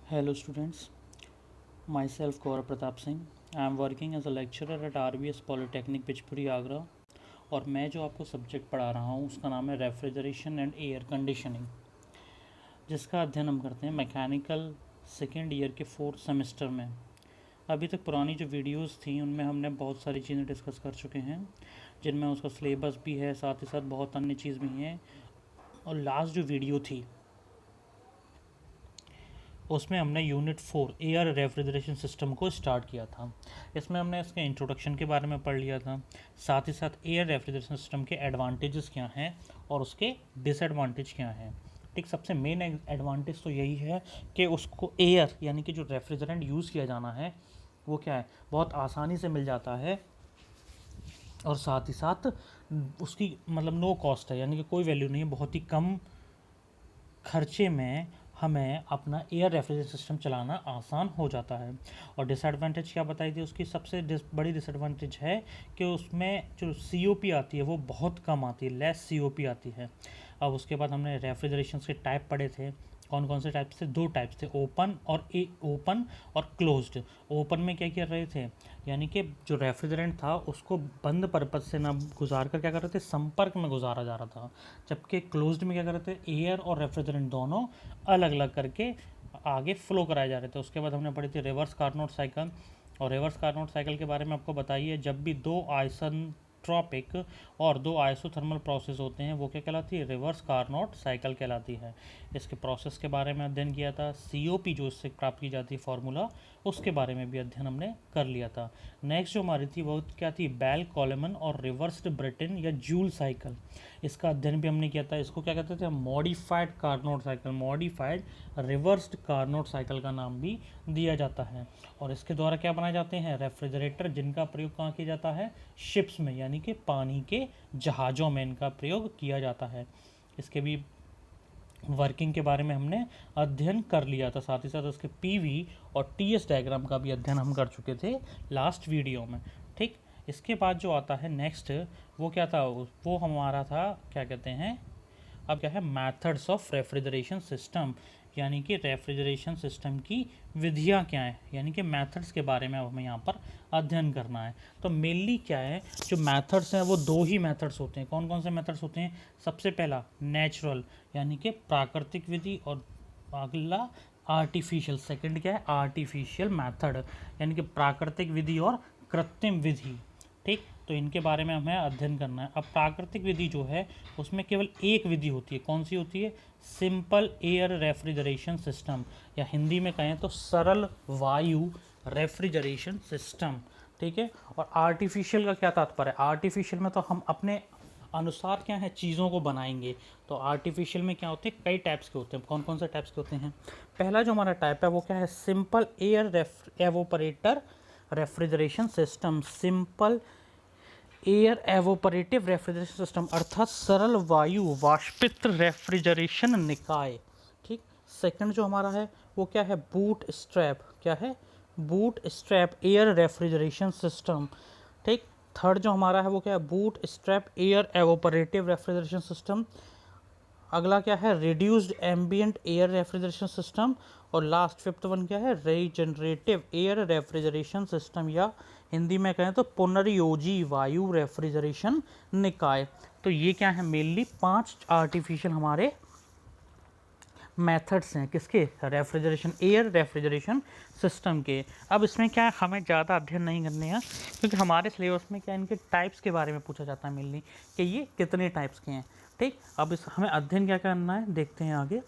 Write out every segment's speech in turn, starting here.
Hello students, myself Gaurav Pratap Singh. I am working as a lecturer at RVS Polytechnic पिचपुरी Agra और मैं जो आपको subject पढ़ा रहा हूँ उसका नाम है रेफ्रिजरेशन एंड एयर कंडीशनिंग, जिसका अध्ययन हम करते हैं मैकेनिकल सेकेंड ईयर के 4th सेमेस्टर में। अभी तक पुरानी जो वीडियोस थी उनमें हमने बहुत सारी चीज़ें डिस्कस कर चुके हैं, जिनमें उसका सिलेबस भी है, साथ ही साथ बहुत अन्य चीज़ भी हैं। और लास्ट जो वीडियो थी उसमें हमने यूनिट 4 एयर रेफ्रिजरेशन सिस्टम को स्टार्ट किया था। इसमें हमने इसके इंट्रोडक्शन के बारे में पढ़ लिया था, साथ ही साथ एयर रेफ्रिजरेशन सिस्टम के एडवांटेजेस क्या हैं और उसके डिसएडवांटेज क्या हैं। ठीक, सबसे मेन एडवांटेज तो यही है कि उसको एयर यानी कि जो रेफ्रिजरेंट यूज़ किया जाना है वो क्या है, बहुत आसानी से मिल जाता है और साथ ही साथ उसकी मतलब नो कॉस्ट है, यानी कि कोई वैल्यू नहीं है, बहुत ही कम खर्चे में हमें अपना एयर रेफ्रिजरेशन सिस्टम चलाना आसान हो जाता है। और डिसएडवांटेज क्या बताई थी उसकी, सबसे बड़ी डिसएडवांटेज है कि उसमें जो COP आती है वो बहुत कम आती है, लेस COP आती है। अब उसके बाद हमने रेफ्रिजरेशन के टाइप पढ़े थे, कौन कौन से टाइप्स थे, 2 टाइप्स थे, ओपन और क्लोज्ड। ओपन में क्या कर रहे थे, यानी कि जो रेफ्रिजरेंट था उसको बंद पर्पज़ से ना गुजार कर क्या कर रहे थे, संपर्क में गुजारा जा रहा था। जबकि क्लोज्ड में क्या कर रहे थे, एयर और रेफ्रिजरेंट दोनों अलग अलग करके आगे फ्लो कराए जा रहे थे। उसके बाद हमने पढ़ी थी रिवर्स कार्नोट साइकिल, और रिवर्स कार्नोट साइकिल के बारे में आपको बताइए, जब भी 2 आइसोट्रॉपिक और 2 आइसोथर्मल प्रोसेस होते हैं वो क्या कहलाती है, रिवर्स कार्नोट साइकिल कहलाती है। इसके प्रोसेस के बारे में अध्ययन किया था, COP जो इससे प्राप्त की जाती है फार्मूला, उसके बारे में भी अध्ययन हमने कर लिया था। नेक्स्ट जो हमारी थी वो क्या थी, बेल कॉलेमन और रिवर्स्ड ब्रिटन या जूल साइकिल, इसका अध्ययन भी हमने किया था। इसको क्या कहते थे, modified Carnot cycle, modified reversed Carnot cycle का नाम भी दिया जाता है। और इसके द्वारा क्या बनाए जाते हैं, रेफ्रिजरेटर, जिनका प्रयोग कहाँ किया जाता है, शिप्स में, यानी कि पानी के जहाज़ों में इनका प्रयोग किया जाता है। इसके भी वर्किंग के बारे में हमने अध्ययन कर लिया था, साथ ही साथ उसके PV और TS डायग्राम का भी अध्ययन हम कर चुके थे लास्ट वीडियो में। ठीक, इसके बाद जो आता है नेक्स्ट, वो क्या था, वो हमारा था क्या कहते हैं, अब क्या है, मेथड्स ऑफ रेफ्रिजरेशन सिस्टम, यानी कि रेफ्रिजरेशन सिस्टम की विधियाँ क्या हैं, यानी कि मेथड्स के बारे में अब हमें यहाँ पर अध्ययन करना है। तो मेनली क्या है, जो मेथड्स हैं वो 2 ही मेथड्स होते हैं। कौन कौन से मेथड्स होते हैं, सबसे पहला नेचुरल यानी कि प्राकृतिक विधि, और अगला आर्टिफिशियल, सेकंड क्या है, आर्टिफिशियल मेथड यानी कि प्राकृतिक विधि और कृत्रिम विधि। ठीक, तो इनके बारे में हमें अध्ययन करना है। अब प्राकृतिक विधि जो है उसमें केवल एक विधि होती है, कौन सी होती है, सिंपल एयर रेफ्रिजरेशन सिस्टम, या हिंदी में कहें तो सरल वायु रेफ्रिजरेशन सिस्टम। ठीक है, और आर्टिफिशियल का क्या तात्पर्य है, आर्टिफिशियल में तो हम अपने अनुसार क्या है चीज़ों को बनाएंगे। तो आर्टिफिशियल में क्या होते हैं, कई टाइप्स के होते हैं। कौन कौन से टाइप्स के होते हैं, पहला जो हमारा टाइप है वो क्या है, simple air evaporator refrigeration system, simple air एवोपरेटिव refrigeration system, अर्थात सरल वायु वाष्पित रेफ्रिजरेशन निकाय। ठीक, सेकंड जो हमारा है वो क्या है, बूट स्ट्रैप, क्या है, boot strap air refrigeration system. ठीक, थर्ड जो हमारा है वो क्या है, boot strap air एवोपरेटिव refrigeration system. अगला क्या है, reduced ambient air refrigeration system. और लास्ट फिफ्थ वन क्या है, रीजनरेटिव एयर रेफ्रिजरेशन सिस्टम, या हिंदी में कहें तो पुनर्योजी वायु रेफ्रिजरेशन निकाय। तो ये क्या है, मेनली 5 आर्टिफिशियल हमारे मेथड्स हैं, किसके, रेफ्रिजरेशन, एयर रेफ्रिजरेशन सिस्टम के। अब इसमें क्या है, हमें ज़्यादा अध्ययन नहीं करने हैं, क्योंकि हमारे सिलेबस में क्या है, इनके टाइप्स के बारे में पूछा जाता है मेनली, कि ये कितने टाइप्स के हैं। ठीक, अब इस हमें अध्ययन क्या करना है, देखते हैं आगे।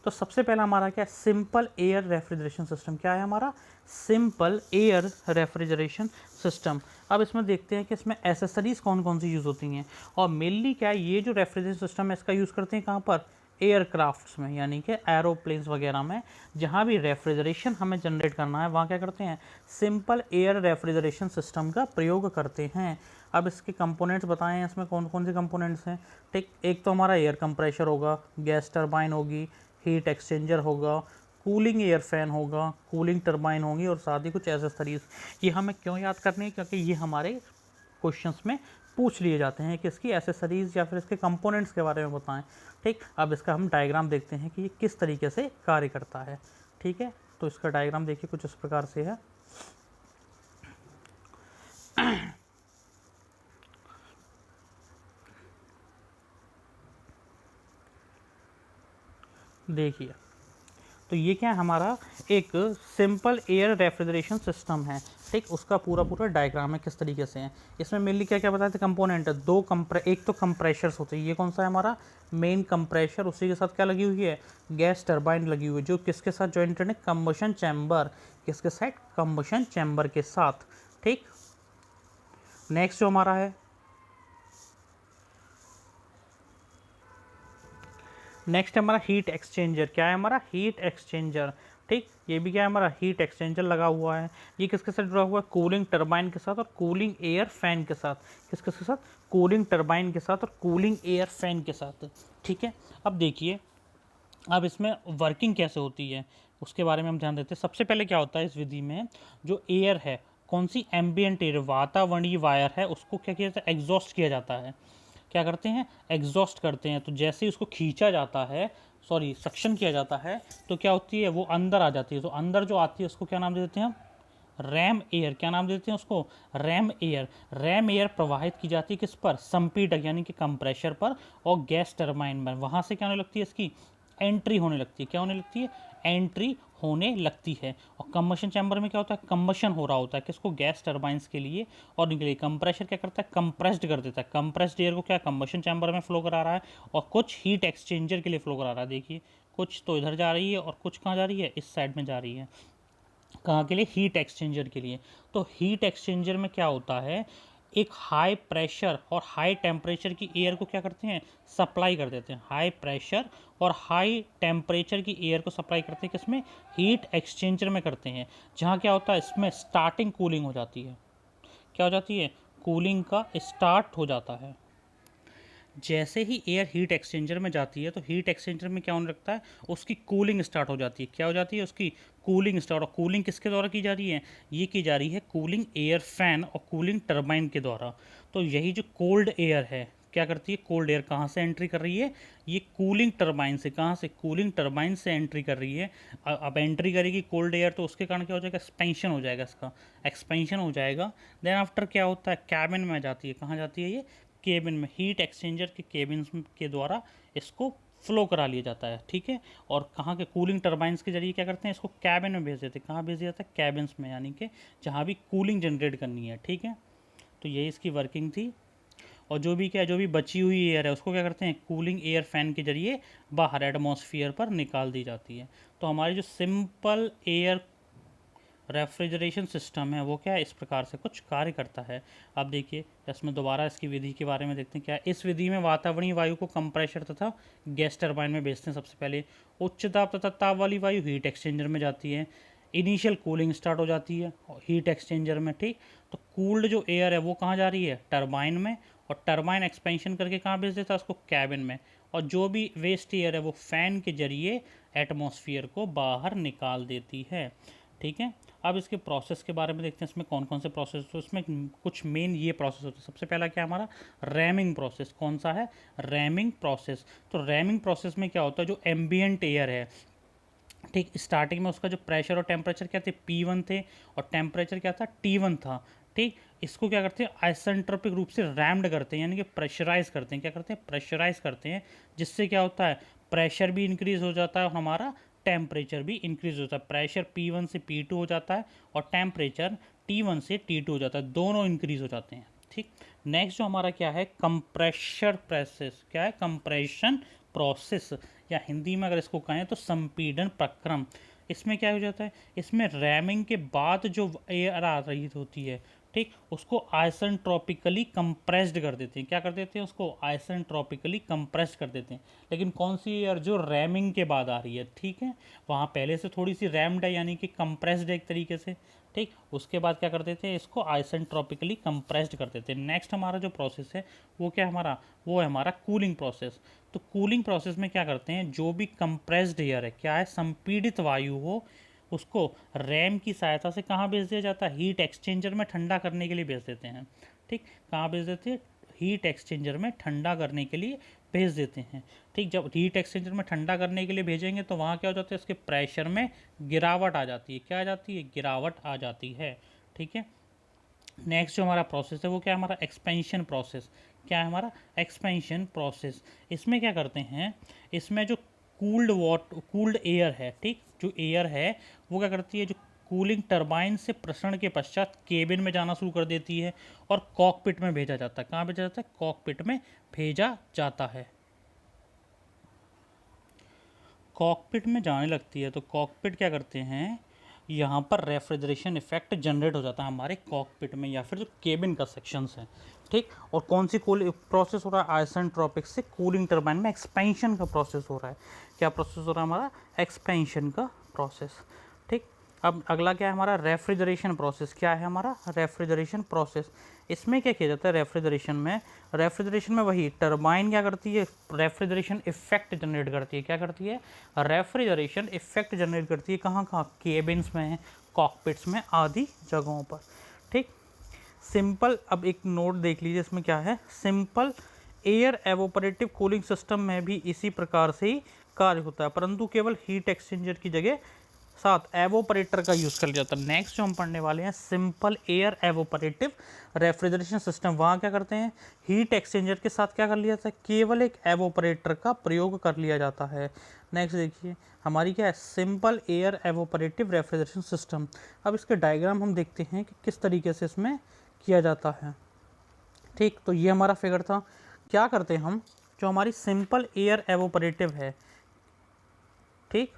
तो सबसे पहला हमारा क्या है, सिंपल एयर रेफ्रिजरेशन सिस्टम। क्या है हमारा, सिंपल एयर रेफ्रिजरेशन सिस्टम। अब इसमें देखते हैं कि इसमें एसेसरीज कौन कौन सी यूज़ होती हैं, और मेनली क्या है, ये जो रेफ्रिजरेशन सिस्टम है इसका यूज़ करते हैं कहाँ पर, एयरक्राफ्ट्स में, यानी कि एरोप्लेन्स वगैरह में, जहाँ भी रेफ्रिजरेशन हमें जनरेट करना है वहाँ क्या करते हैं, सिंपल एयर रेफ्रिजरेशन सिस्टम का प्रयोग करते हैं। अब इसके कंपोनेंट्स बताएं, इसमें कौन कौन से कंपोनेंट्स हैं। ठीक, एक तो हमारा एयर कंप्रेशर होगा, गैस टरबाइन होगी, हीट एक्सचेंजर होगा, कूलिंग एयर फैन होगा, कूलिंग टरबाइन होगी, और साथ ही कुछ एसेसरीज। ये हमें क्यों याद करनी है, क्योंकि ये हमारे क्वेश्चंस में पूछ लिए जाते हैं कि इसकी एसेसरीज या फिर इसके कंपोनेंट्स के बारे में बताएं। ठीक, अब इसका हम डायग्राम देखते हैं कि ये किस तरीके से कार्य करता है। ठीक है, तो इसका डायग्राम देखिए कुछ इस प्रकार से है। देखिए, तो ये क्या है, हमारा एक सिंपल एयर रेफ्रिजरेशन सिस्टम है, ठीक। उसका पूरा पूरा डायग्राम है किस तरीके से है। इसमें मेनली क्या क्या बताए थे कंपोनेंट है, एक तो कंप्रेशर्स होते हैं, ये कौन सा है हमारा मेन कंप्रेशर, उसी के साथ क्या लगी हुई है, गैस टरबाइन लगी हुई है, जो किसके साथ जॉइंटेड है, कंबशन चैम्बर, किसके साथ, कंबशन चैम्बर के साथ, ठीक। नेक्स्ट जो हमारा है, नेक्स्ट हमारा हीट एक्सचेंजर, क्या है हमारा हीट एक्सचेंजर, ठीक। ये भी क्या है हमारा हीट एक्सचेंजर लगा हुआ है। ये किसके साथ जुड़ा हुआ है, कूलिंग टरबाइन के साथ और कूलिंग एयर फैन के साथ, किसके साथ, कूलिंग टरबाइन के साथ और कूलिंग एयर फैन के साथ, ठीक है। अब देखिए, अब इसमें वर्किंग कैसे होती है उसके बारे में हम ध्यान देते हैं। सबसे पहले क्या होता है इस विधि में, जो एयर है, कौन सी एम्बियंट एयर, वातावरणीय वायर है, उसको क्या किया जाता है, एग्जॉस्ट किया जाता है। क्या करते हैं, एग्जॉस्ट करते हैं। तो जैसे ही उसको खींचा जाता है, सॉरी सक्शन किया जाता है, तो क्या होती है, वो अंदर आ जाती है। तो अंदर जो आती है उसको क्या नाम दे देते हैं हम, रैम एयर। क्या नाम देते हैं उसको, रैम एयर। रैम एयर प्रवाहित की जाती है किस पर, संपीड़क यानी कि कंप्रेशर पर, और गैस टरबाइन में। वहाँ से क्या होने लगती है, इसकी एंट्री होने लगती है। क्या होने लगती है, एंट्री होने लगती है। और कंबशन चैम्बर में क्या होता है, कंबशन हो रहा होता है, किसको, गैस टरबाइंस के लिए और इनके लिए। कंप्रेशर क्या करता है, कंप्रेस्ड कर देता है। कंप्रेस्ड एयर को क्या कंबशन चैम्बर में फ्लो करा रहा है, और कुछ हीट एक्सचेंजर के लिए फ्लो करा रहा है। देखिए, कुछ तो इधर जा रही है और कुछ कहाँ जा रही है, इस साइड में जा रही है। कहाँ के लिए, हीट एक्सचेंजर के लिए। तो हीट एक्सचेंजर में क्या होता है, एक हाई प्रेशर और हाई टेम्परेचर की एयर को क्या करते हैं, सप्लाई कर देते हैं। हाई प्रेशर और हाई टेम्परेचर की एयर को सप्लाई करते हैं किसमें, हीट एक्सचेंजर में करते हैं। जहाँ क्या होता है, इसमें स्टार्टिंग कूलिंग हो जाती है। क्या हो जाती है, कूलिंग का स्टार्ट हो जाता है। जैसे ही एयर हीट एक्सचेंजर में जाती है, तो हीट एक्सचेंजर में क्या होने लगता है, उसकी कूलिंग स्टार्ट हो जाती है। क्या हो जाती है, उसकी कूलिंग स्टार्ट। और कूलिंग किसके द्वारा की जा रही है, ये की जा रही है कूलिंग एयर फैन और कूलिंग टरबाइन के द्वारा। तो यही जो कोल्ड एयर है, क्या करती है, कोल्ड एयर कहाँ से एंट्री कर रही है, ये कूलिंग टरबाइन से। कहाँ से, कूलिंग टरबाइन से एंट्री कर रही है। अब एंट्री करेगी कोल्ड एयर, तो उसके कारण क्या हो जाएगा, एक्सपेंशन हो जाएगा, इसका एक्सपेंशन हो जाएगा। देन आफ्टर क्या होता है, कैबिन में जाती है। कहाँ जाती है ये, केबिन में। हीट एक्सचेंजर के केबिन के द्वारा इसको फ्लो करा लिया जाता है, ठीक है। और कहाँ के, कूलिंग टरबाइंस के जरिए क्या करते हैं, इसको कैबिन में भेज देते हैं। कहाँ भेज दिया जाता है, कैबिन्स में, यानी कि जहाँ भी कूलिंग जनरेट करनी है, ठीक है। तो यही इसकी वर्किंग थी। और जो भी क्या, जो भी बची हुई एयर है उसको क्या करते हैं, कूलिंग एयर फैन के जरिए बाहर एटमॉस्फेयर पर निकाल दी जाती है। तो हमारी जो सिंपल एयर रेफ्रिजरेशन सिस्टम है वो क्या है, इस प्रकार से कुछ कार्य करता है। अब देखिए, इसमें दोबारा इसकी विधि के बारे में देखते हैं। क्या इस विधि में वातावरणीय वायु को कंप्रेशर तथा गैस टरबाइन में भेजते हैं। सबसे पहले उच्च दाब तथा ताप वाली वायु हीट एक्सचेंजर में जाती है। इनिशियल कूलिंग स्टार्ट हो जाती है हीट एक्सचेंजर में, ठीक। तो कूल्ड जो एयर है वो कहाँ जा रही है, टरबाइन में। और टरबाइन एक्सपेंशन करके कहाँ भेज देता है उसको, कैबिन में। और जो भी वेस्ट एयर है वो फैन के जरिए एटमॉस्फेयर को बाहर निकाल देती है, ठीक है। अब इसके प्रोसेस के बारे में देखते हैं, इसमें कौन कौन से प्रोसेस, तो इसमें कुछ मेन ये प्रोसेस होते हैं। सबसे पहला क्या हमारा, रैमिंग प्रोसेस। कौन सा है, रैमिंग प्रोसेस। तो रैमिंग प्रोसेस में क्या होता है, जो एम्बियंट एयर है, ठीक, स्टार्टिंग में उसका जो प्रेशर और टेम्परेचर क्या थे, P1 थे, और टेम्परेचर क्या था, T1 था, ठीक। इसको क्या करते हैं, आइसेंट्रोपिक रूप से रैम्ड करते हैं, यानी कि प्रेशराइज करते हैं। क्या करते हैं, प्रेशराइज करते हैं, जिससे क्या होता है, प्रेशर भी इंक्रीज हो जाता है और हमारा टेम्परेचर भी इंक्रीज होता है। प्रेशर P1 से P2 हो जाता है और टेम्परेचर T1 से T2 हो जाता है, दोनों इंक्रीज हो जाते हैं, ठीक। नेक्स्ट जो हमारा क्या है, कंप्रेशर प्रोसेस। क्या है, कंप्रेशन प्रोसेस, या हिंदी में अगर इसको कहें तो संपीड़न प्रक्रम। इसमें क्या हो जाता है, इसमें रैमिंग के बाद जो एयर आ रही होती है, ठीक, उसको आइसेंट्रोपिकली कंप्रेस्ड कर देते हैं। क्या कर देते हैं, उसको आइसेंट्रोपिकली कंप्रेस्ड कर देते हैं। लेकिन कौन सी एयर, जो रैमिंग के बाद आ रही है, ठीक है, वहाँ पहले से थोड़ी सी रैम्ड है, यानी कि कंप्रेस्ड है एक तरीके से, ठीक। उसके बाद क्या कर देते हैं, इसको आइसेंट्रोपिकली कंप्रेस्ड कर देते हैं। नेक्स्ट हमारा जो प्रोसेस है वो क्या हमारा, वो है हमारा कूलिंग प्रोसेस। तो कूलिंग प्रोसेस में क्या करते हैं, जो भी कंप्रेस्ड एयर है, क्या है, संपीड़ित वायु हो, उसको रैम की सहायता से कहाँ भेज दिया जाता है, हीट एक्सचेंजर में ठंडा करने के लिए भेज देते हैं, ठीक। कहाँ भेज देते हैं, हीट एक्सचेंजर में ठंडा करने के लिए भेज देते हैं। ठीक, जब हीट एक्सचेंजर में ठंडा करने के लिए भेजेंगे तो वहाँ क्या हो जाता है, इसके प्रेशर में गिरावट आ जाती है। क्या आ जाती है? गिरावट आ जाती है। ठीक है, नेक्स्ट जो हमारा प्रोसेस है वो क्या है? हमारा एक्सपेंशन प्रोसेस। क्या है हमारा? Expansion process. इसमें क्या करते हैं, इसमें जो कूल्ड एयर है, ठीक, जो एयर है वो क्या करती है, जो कूलिंग टरबाइन से प्रसरण के पश्चात केबिन में जाना शुरू कर देती है और कॉकपिट में भेजा जाता है। कहाँ भेजा जाता है? कॉकपिट में भेजा जाता है। कॉकपिट में जाने लगती है तो कॉकपिट क्या करते हैं, यहाँ पर रेफ्रिजरेशन इफेक्ट जनरेट हो जाता है हमारे कॉकपिट में या फिर जो केबिन का सेक्शंस है। ठीक, और कौन सी कूल प्रोसेस हो रहा है? आइसेंट्रोपिक से कूलिंग टरबाइन में एक्सपेंशन का प्रोसेस हो रहा है। क्या प्रोसेस हो रहा है हमारा? एक्सपेंशन का प्रोसेस। ठीक, अब अगला क्या है हमारा? Refrigeration process. क्या है हमारा? Refrigeration process. इसमें क्या किया जाता है रेफ्रिजरेशन में वही टरबाइन क्या करती है? रेफ्रिजरेशन इफेक्ट जनरेट करती है। क्या करती है? रेफ्रिजरेशन इफेक्ट जनरेट करती है। कहाँ कहाँ? केबिन्स में, कॉकपिट्स में आदि जगहों पर। ठीक, सिंपल, अब एक नोट देख लीजिए, इसमें क्या है? सिंपल एयर एवोपरेटिव कूलिंग सिस्टम में भी इसी प्रकार से ही कार्य होता है, परंतु केवल हीट एक्सचेंजर की जगह साथ एवोपरेटर का यूज़ कर लिया जाता है। नेक्स्ट जो हम पढ़ने वाले हैं, सिंपल एयर एवोपरेटिव रेफ्रिजरेशन सिस्टम। वहाँ क्या करते हैं? हीट एक्सचेंजर के साथ क्या कर लिया जाता है? केवल एक एवोपरेटर का प्रयोग कर लिया जाता है। नेक्स्ट देखिए हमारी क्या है? Simple air एवोपरेटिव refrigeration system. अब इसके डायग्राम हम देखते हैं कि किस तरीके से इसमें किया जाता है। ठीक, तो ये हमारा फिगर था। क्या करते हैं हम, जो हमारी सिंपल एयर एवोपरेटिव है, ठीक,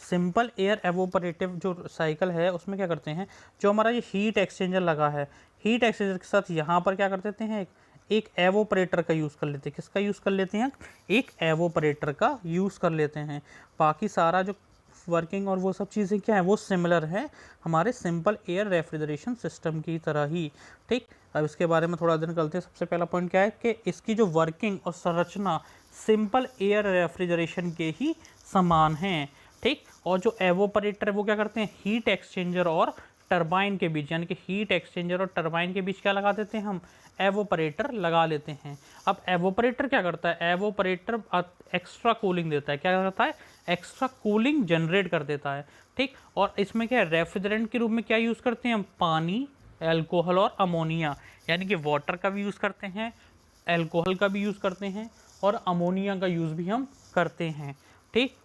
सिंपल एयर एवोपरेटिव जो साइकिल है उसमें क्या करते हैं, जो हमारा ये हीट एक्सचेंजर लगा है, हीट एक्सचेंजर के साथ यहाँ पर क्या कर देते हैं, एक एवोपरेटर का यूज़ कर लेते हैं। किसका यूज़ कर लेते हैं? एक एवोपरेटर का यूज़ कर लेते हैं। बाकी सारा जो वर्किंग और वो सब चीज़ें क्या है, वो सिमिलर है हमारे सिंपल एयर रेफ्रिजरेशन सिस्टम की तरह ही। ठीक, अब इसके बारे में थोड़ा दिन करते हैं। सबसे पहला पॉइंट क्या है कि इसकी जो वर्किंग और संरचना सिंपल एयर रेफ्रिजरेशन के ही समान हैं। ठीक, और जो एवोपरेटर है वो क्या करते हैं? हीट एक्सचेंजर और टरबाइन के बीच, यानी कि हीट एक्सचेंजर और टरबाइन के बीच क्या लगा देते हैं हम? एवोपरेटर लगा लेते हैं। अब एवोपरेटर क्या करता है? एवोपरेटर एक्स्ट्रा कूलिंग देता है। क्या करता है? एक्स्ट्रा कूलिंग जनरेट कर देता है। ठीक, और इसमें क्या है? रेफ्रिजरेंट के रूप में क्या यूज़ करते हैं हम? पानी, एल्कोहल और अमोनिया, यानी कि वाटर का भी यूज़ करते हैं, एल्कोहल का भी यूज़ करते हैं और अमोनिया का यूज़ भी हम करते हैं। ठीक,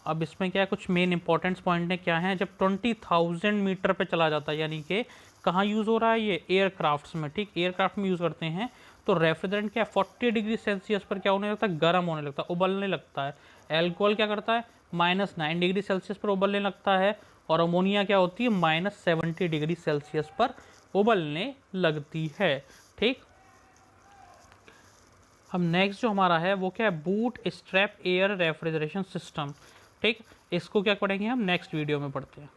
अब इसमें क्या है, कुछ मेन इंपॉर्टेंट पॉइंट है क्या है? जब 20,000 मीटर पे चला जाता है, यानी कि कहाँ यूज़ हो रहा है ये? एयरक्राफ्ट्स में। ठीक, एयरक्राफ्ट में यूज़ करते हैं तो रेफ्रिजरेंट क्या 40 डिग्री सेल्सियस पर क्या होने लगता है? गर्म होने लगता है, उबलने लगता है। एल्कोहल क्या करता है? -9 डिग्री सेल्सियस पर उबलने लगता है। और अमोनिया क्या होती है? -70 डिग्री सेल्सियस पर उबलने लगती है। ठीक, अब नेक्स्ट जो हमारा है वो क्या है? Boot strap air refrigeration system. ठीक, इसको क्या पढ़ेंगे हम? नेक्स्ट वीडियो में पढ़ते हैं।